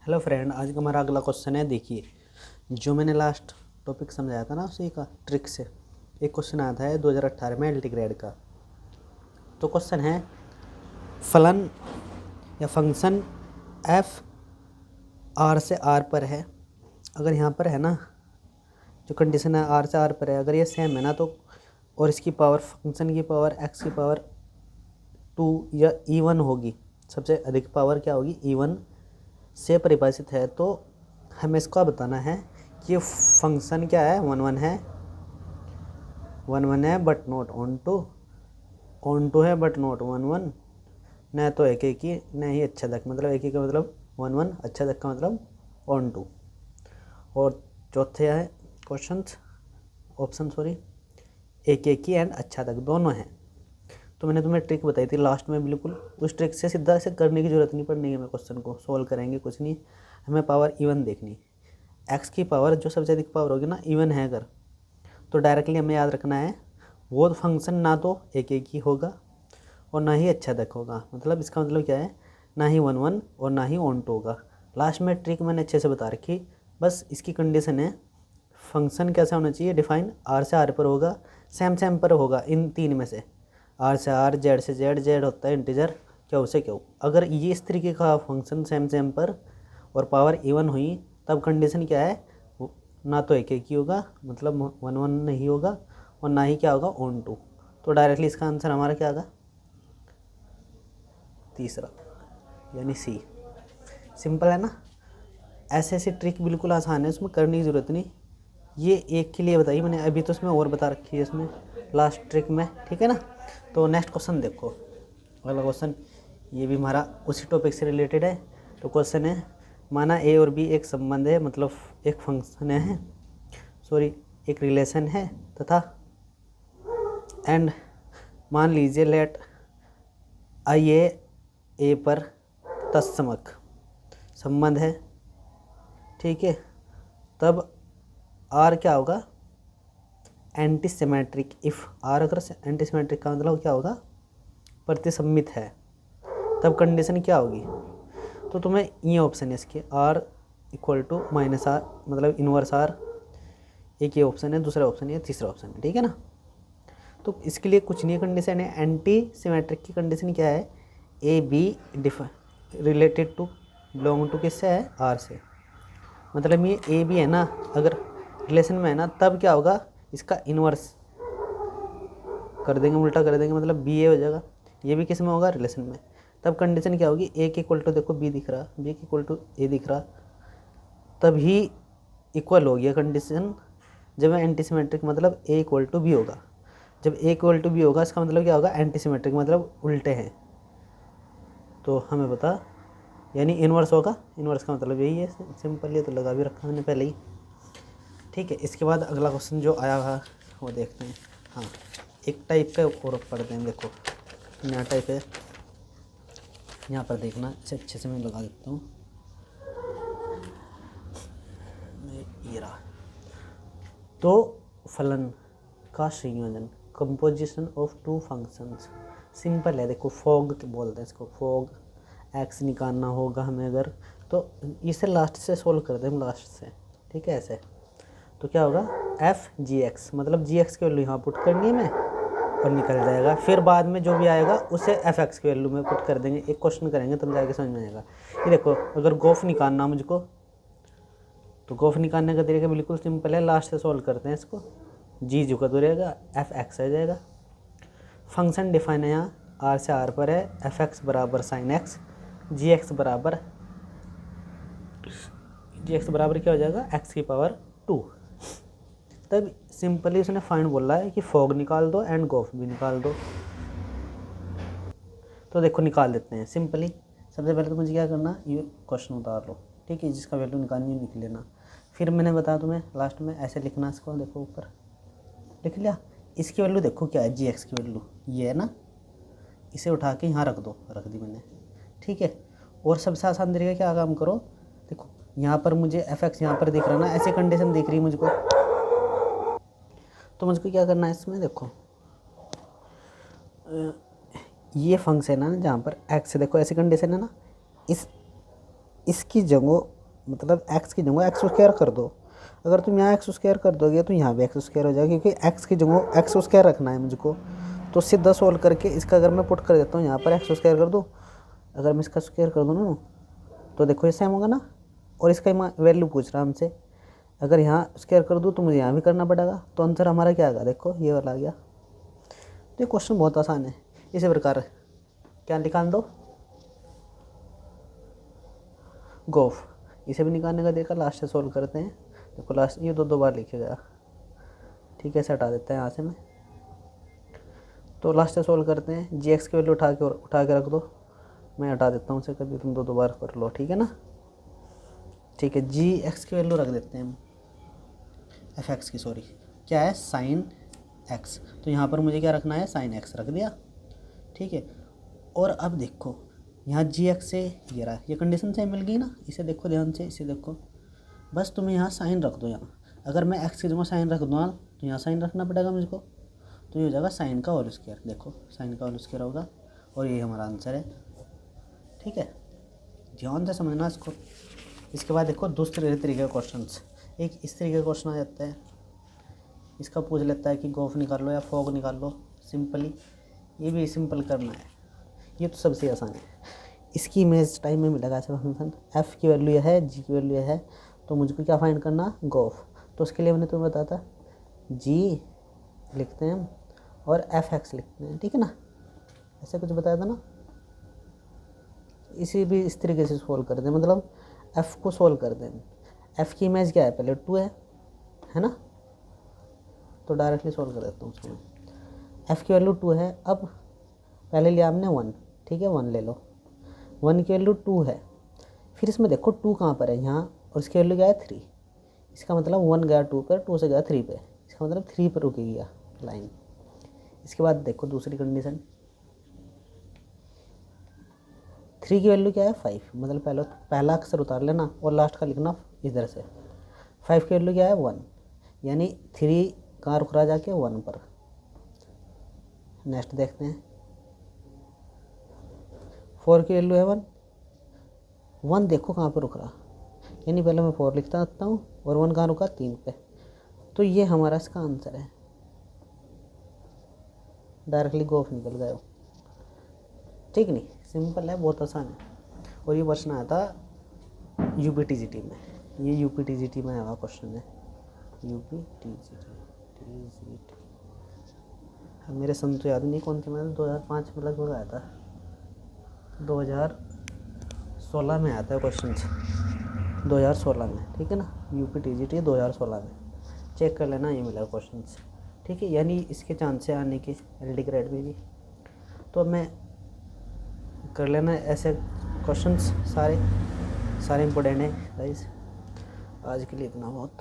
Hello friend, आज का हमारा अगला क्वेश्चन है। देखिए, जो मैंने लास्ट टॉपिक समझाया था ना उसी का ट्रिक से एक क्वेश्चन आया था 2018 में एलटी ग्रेड का। तो क्वेश्चन है फलन या फंक्शन एफ आर से आर पर है। अगर यहाँ पर है ना, जो कंडीशन है आर से आर पर है, अगर ये सेम है ना तो और इसकी पावर फंक्शन की पावर एक्स की पावर 2 या इवन होगी। सबसे अधिक पावर क्या होगी? इवन से परिभाषित है। तो हमें इसका बताना है कि ये फंक्शन क्या है, वन वन है बट नॉट ऑन टू है बट नॉट वन न तो एक एक ही न ही अच्छेदक। मतलब एक ही का मतलब वन अच्छेदक का मतलब ऑन टू। और चौथे है ऑप्शन एक ही एंड अच्छेदक दोनों हैं। तो मैंने तुम्हें ट्रिक बताई थी लास्ट में, बिल्कुल उस ट्रिक से सीधा से करने की ज़रूरत नहीं पड़नी है। हमें क्वेश्चन को सोल्व करेंगे कुछ नहीं, हमें पावर इवन देखनी। एक्स की पावर जो सबसे अधिक पावर होगी ना इवन है अगर, तो डायरेक्टली हमें याद रखना है वो फंक्शन ना तो एक ही होगा और ना ही अच्छेदक होगा। मतलब इसका मतलब क्या है, ना ही वन और ना ही ऑन टू होगा। लास्ट में ट्रिक मैंने अच्छे से बता रखी, बस इसकी कंडीशन है फंक्शन कैसा होना चाहिए, डिफाइन आर से आर पर होगा, सेम पर होगा इन तीन में से। आर से आर, जेड से जेड होता है इंटीजर, क्यू से क्यू। अगर ये इस तरीके का फंक्शन सेम पर और पावर इवन हुई तब कंडीशन क्या है, ना तो एक ही होगा मतलब वन नहीं होगा और ना ही क्या होगा ऑन टू। तो डायरेक्टली इसका आंसर हमारा क्या आएगा? तीसरा यानी सी। सिंपल है ना। ऐसे ऐसी ट्रिक बिल्कुल आसान है, उसमें करने की ज़रूरत नहीं। ये एक के लिए बताई मैंने, अभी तो उसमें और बता रखी है इसमें लास्ट ट्रिक में, ठीक है ना। तो नेक्स्ट क्वेश्चन देखो, अगला क्वेश्चन ये भी हमारा उसी टॉपिक से रिलेटेड है। तो क्वेश्चन है, माना ए और बी एक संबंध है, मतलब एक फंक्शन है, एक रिलेशन है तथा एंड मान लीजिए लेट आई ए पर तत्समक संबंध है, ठीक है। तब आर क्या होगा? Anti symmetric. इफ़ आर अगर एंटी सिमेट्रिक का मतलब क्या होगा? प्रतिसम्मित है। तब कंडीशन क्या होगी? तो तुम्हें ये ऑप्शन है इसके, आर इक्वल टू माइनस आर मतलब इनवर्स आर। एक ये ऑप्शन है, दूसरा ऑप्शन है, तीसरा ऑप्शन है, ठीक है ना। तो इसके लिए कुछ नहीं कंडीशन है। एंटी सिमेट्रिक की कंडीशन क्या है? A B related to belong to किससे है? आर से। मतलब ये ए बी है ना, अगर रिलेशन में है ना तब क्या होगा? इसका इन्वर्स कर देंगे, उल्टा कर देंगे, मतलब बी ए हो जाएगा। ये भी किस में होगा? रिलेशन में। तब कंडीशन क्या होगी? ए के इक्वल टू देखो बी दिख रहा, बी के इक्वल टू ए दिख रहा, तभी इक्वल हो गया कंडीशन। जब एंटी सिमेट्रिक मतलब ए इक्वल टू बी होगा। जब ए इक्वल टू बी होगा इसका मतलब क्या होगा? एंटी सिमेट्रिक मतलब उल्टे हैं। तो हमें पता यानी इन्वर्स होगा। इन्वर्स का मतलब यही है, सिंपल। ये तो लगा भी रखा मैंने पहले ही, ठीक है। इसके बाद अगला क्वेश्चन जो आया हुआ वो देखते हैं। हाँ, एक टाइप का और पढ़ते हैं। देखो नया टाइप है, यहाँ पर देखना, इसे अच्छे से मैं लगा देता हूँ। ये रहा। तो फलन का संयोजन, composition of two functions. Simple है, देखो फॉग बोलते हैं इसको, फॉग एक्स निकालना होगा हमें अगर, तो इसे लास्ट से सोल्व कर दें हम, लास्ट से, ठीक है। ऐसे तो क्या होगा? एफ जी एक्स, मतलब जी एक्स की वैल्यू यहाँ पुट करनी है मैं और निकल जाएगा। फिर बाद में जो भी आएगा उसे एफ एक्स की वैल्यू में पुट कर देंगे। एक क्वेश्चन करेंगे तब जाके समझ में आएगा। ये देखो, अगर गोफ निकालना मुझको, तो गोफ निकालने का तरीका बिल्कुल सिंपल है, लास्ट से सॉल्व करते हैं इसको। जी जो का तो रहेगा, एफ एक्स आ जाएगा। फंक्शन डिफाइन है यहाँ आर से आर पर है, एफ एक्स बराबर साइन एक्स, जी एक्स बराबर क्या हो जाएगा? एक्स की पावर 2। तब सिंपली उसने फाइंड बोला है कि फॉग निकाल दो एंड गोफ भी निकाल दो। तो देखो निकाल देते हैं सिंपली। सबसे पहले तो मुझे क्या करना, ये क्वेश्चन उतार लो, ठीक है। जिसका वैल्यू निकालनी है लिख लेना। फिर मैंने बताया तुम्हें लास्ट में ऐसे लिखना इसको, देखो ऊपर लिख लिया। इसकी वैल्यू देखो क्या है, जी एक्स की वैल्यू ये है ना, इसे उठा के यहाँ रख दो, रख दी मैंने, ठीक है। और सबसे आसान तरीका क्या काम करो, देखो यहाँ पर मुझे एफ एक्स यहाँ पर दिख रहा ना, ऐसी कंडीशन दिख रही मुझको, तो मुझको क्या करना है इसमें, देखो ये फंक्शन है ना जहाँ पर एक्स, देखो ऐसी कंडीशन है ना, इसकी जगह मतलब एक्स की जगह एक्स स्क्वायर कर दो। अगर तुम यहाँ एक्स स्क्वायर कर दोगे तो यहाँ भी एक्स स्क्वायर हो जाएगा, क्योंकि एक्स की जगह एक्स स्क्वायर रखना है मुझको। तो सीधा सोल्व करके इसका अगर मैं पुट कर देता हूँ यहाँ पर एक्स स्क्वायर कर दूँ, अगर मैं इसका स्क्वायर कर दूँ ना तो देखो ये सेम होगा ना। और इसका वैल्यू पूछ रहा है हमसे, अगर यहाँ स्क्वायर कर दूँ तो मुझे यहाँ भी करना पड़ेगा, तो आंसर हमारा क्या आ गया, देखो ये वाला आ गया। तो ये क्वेश्चन बहुत आसान है। इसी प्रकार क्या निकाल दो, गोफ, इसे भी निकालने का देखा, लास्ट से सोल्व करते हैं। देखो लास्ट ये दो बार लिखे गया, ठीक है, इसे हटा देते हैं यहाँ से मैं। तो लास्ट से सोल्व करते हैं, जी एक्स की वैल्यू उठा के रख दो, मैं हटा देता हूँ उसे, कभी तुम दो बार कर लो, ठीक है ना। ठीक है, जी एक्स की वैल्यू रख देते हैं हम, एफ एक्स की, सॉरी क्या है, साइन एक्स। तो यहाँ पर मुझे क्या रखना है, साइन एक्स रख दिया, ठीक है। और अब देखो यहाँ जी एक्स से ये रहा, ये कंडीशन से मिल गई ना, इसे देखो ध्यान से, इसे देखो, बस तुम्हें यहाँ साइन रख दो। यहाँ अगर मैं एक्स की जगह साइन रख दूँ तो यहाँ साइन रखना पड़ेगा मुझको, तो ये हो जाएगा साइन का होल स्क्वायर। देखो साइन का होल स्क्वायर होगा, और ये हमारा आंसर है, ठीक है। ध्यान से समझना इसको। इसके बाद देखो दूसरे तरीके के क्वेश्चंस, एक इस तरीके का क्वेश्चन आ जाता है, इसका पूछ लेता है कि गोफ निकाल लो या फॉग निकाल लो, सिंपली। ये भी सिंपल करना है, ये तो सबसे आसान है। इसकी इमेज टाइम में मिलेगा ऐसा फंक्शन, एफ़ की वैल्यू है, जी की वैल्यू है, तो मुझको क्या फाइंड करना, गोफ। तो उसके लिए मैंने तुम्हें बताया था, जी लिखते हैं हम और एफ एक्स लिखते हैं, ठीक है ना, ऐसे कुछ बताया था ना। इसी भी इस तरीके से सोल्व कर दें, मतलब एफ़ को सोल्व कर दें। एफ़ की इमेज क्या है, पहले 2 है ना, तो डायरेक्टली सोल्व कर देता हूँ उसको मैं। एफ़ की वैल्यू 2 है, अब पहले लिया हमने 1, ठीक है, 1 ले लो, 1 की वैल्यू 2 है। फिर इसमें देखो 2 कहाँ पर है, यहाँ, और इसकी वैल्यू क्या है 3। इसका मतलब 1 गया 2 पर, 2 से गया 3 पे, इसका मतलब 3 पर रुकेगी लाइन। इसके बाद देखो दूसरी कंडीशन, 3 की वैल्यू क्या है 5, मतलब पहला अक्षर उतार लेना और लास्ट का लिखना इधर से। 5 की वैल्यू क्या है 1, यानी 3 कहाँ रुक रहा जाके 1 पर। नेक्स्ट देखते हैं, 4 की वैल्यू है 1, 1 देखो कहाँ पर रुक रहा, यानी पहले मैं 4 लिखता रहता हूँ और 1 कहाँ रुका 3 पे। तो ये हमारा इसका आंसर है, डायरेक्टली गोफ निकल गए, ठीक नहीं, सिंपल है, बहुत आसान है। और ये क्वेश्चन आया था यूपीटीजीटी में, ये यूपीटीजीटी में आया क्वेश्चन है, यूपीटीजीटी। मेरे सन तो याद नहीं कौन थे, मैंने 2005 में लगभग आया था, 2016 में आया था क्वेश्चन, 2016 में, ठीक है ना, यूपीटीजीटी 2016 में, चेक कर लेना, ये मिला क्वेश्चन, ठीक है। यानी इसके चांस है आने के एलडी ग्रेड में भी। तो अब मैं कर लेना ऐसे क्वेश्चंस सारे इंपॉर्टेंट हैं गाइस। आज के लिए इतना बहुत।